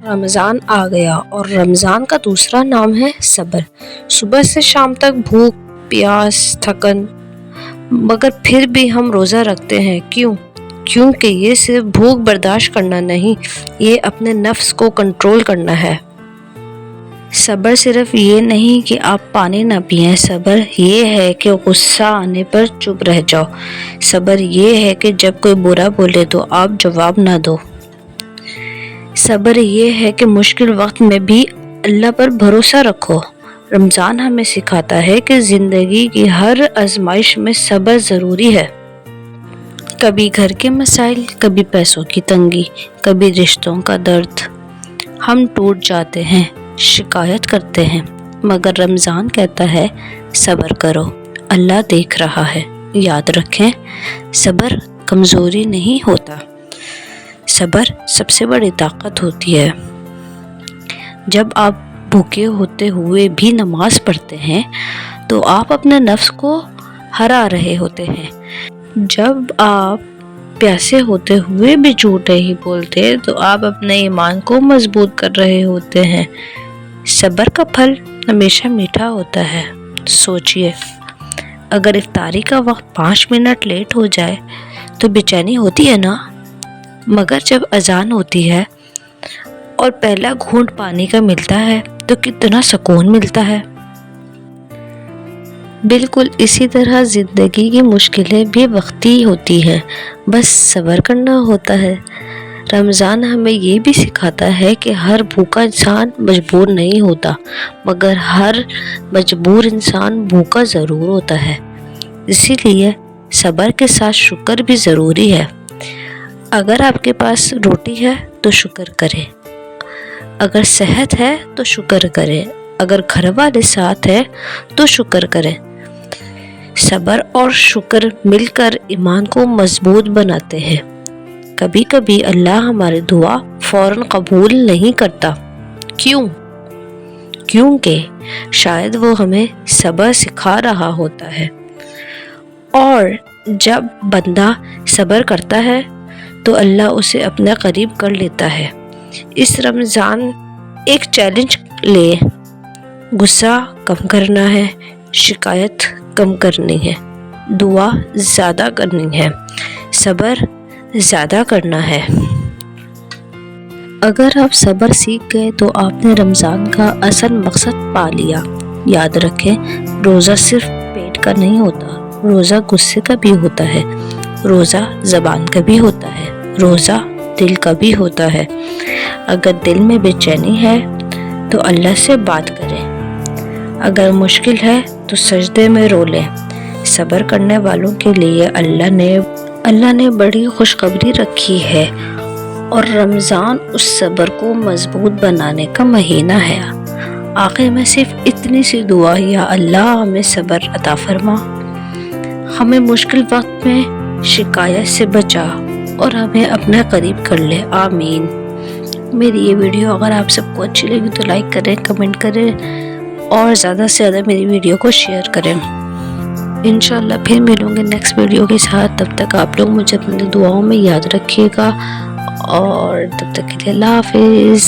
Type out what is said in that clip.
रमज़ान आ गया और रमज़ान का दूसरा नाम है सब्र। सुबह से शाम तक भूख, प्यास, थकन, मगर फिर भी हम रोज़ा रखते हैं। क्यों? क्योंकि ये सिर्फ भूख बर्दाश्त करना नहीं, ये अपने नफ्स को कंट्रोल करना है। सब्र सिर्फ ये नहीं कि आप पानी ना पिएं, सब्र ये है कि गुस्सा आने पर चुप रह जाओ। सब्र ये है कि जब कोई बुरा बोले तो आप जवाब ना दो। सब्र ये है कि मुश्किल वक्त में भी अल्लाह पर भरोसा रखो। रमज़ान हमें सिखाता है कि ज़िंदगी की हर आजमाइश में सब्र ज़रूरी है। कभी घर के मसाइल, कभी पैसों की तंगी, कभी रिश्तों का दर्द। हम टूट जाते हैं, शिकायत करते हैं, मगर रमज़ान कहता है सब्र करो, अल्लाह देख रहा है। याद रखें, सब्र कमज़ोरी नहीं होता, सब्र सबसे बड़ी ताकत होती है। जब आप भूखे होते हुए भी नमाज पढ़ते हैं तो आप अपने नफ्स को हरा रहे होते हैं। जब आप प्यासे होते हुए भी झूठ नहीं बोलते तो आप अपने ईमान को मजबूत कर रहे होते हैं। सब्र का फल हमेशा मीठा होता है। सोचिए, अगर इफ्तारी का वक्त 5 मिनट लेट हो जाए तो बेचैनी होती है ना, मगर जब अजान होती है और पहला घूंट पानी का मिलता है तो कितना सुकून मिलता है। बिल्कुल इसी तरह ज़िंदगी की मुश्किलें भी वक्ती होती हैं, बस सब्र करना होता है। रमज़ान हमें ये भी सिखाता है कि हर भूखा इंसान मजबूर नहीं होता, मगर हर मजबूर इंसान भूखा ज़रूर होता है। इसीलिए सब्र के साथ शुक्र भी ज़रूरी है। अगर आपके पास रोटी है तो शुक्र करें, अगर सेहत है तो शुक्र करें, अगर घर वाले साथ है तो शुक्र करें। सब्र और शुक्र मिलकर ईमान को मजबूत बनाते हैं। कभी कभी अल्लाह हमारी दुआ फौरन कबूल नहीं करता। क्यों? क्योंकि शायद वो हमें सब्र सिखा रहा होता है। और जब बंदा सब्र करता है तो अल्लाह उसे अपने करीब कर लेता है। इस रमज़ान एक चैलेंज ले, गुस्सा कम करना है, शिकायत कम करनी है, दुआ ज़्यादा करनी है, सब्र ज़्यादा करना है। अगर आप सब्र सीख गए तो आपने रमज़ान का असल मकसद पा लिया। याद रखें, रोज़ा सिर्फ पेट का नहीं होता, रोज़ा गुस्से का भी होता है, रोज़ा ज़बान का भी होता है, रोज़ा दिल का भी होता है। अगर दिल में बेचैनी है तो अल्लाह से बात करें, अगर मुश्किल है तो सजदे में रो लें। सब्र करने वालों के लिए अल्लाह ने बड़ी खुशखबरी रखी है और रमज़ान उस सब्र को मजबूत बनाने का महीना है। आखिर में सिर्फ इतनी सी दुआ, या अल्लाह हमें सब्र अता फरमा, हमें मुश्किल वक्त में शिकायत से बचा और हमें अपने करीब कर ले। आमीन। मेरी ये वीडियो अगर आप सबको अच्छी लगी तो लाइक करें, कमेंट करें और ज़्यादा से ज़्यादा मेरी वीडियो को शेयर करें। इंशाल्लाह फिर मिलूँगे नेक्स्ट वीडियो के साथ। तब तक आप लोग मुझे अपनी दुआओं में याद रखिएगा और तब तक के लिए अल्लाह हाफिज़।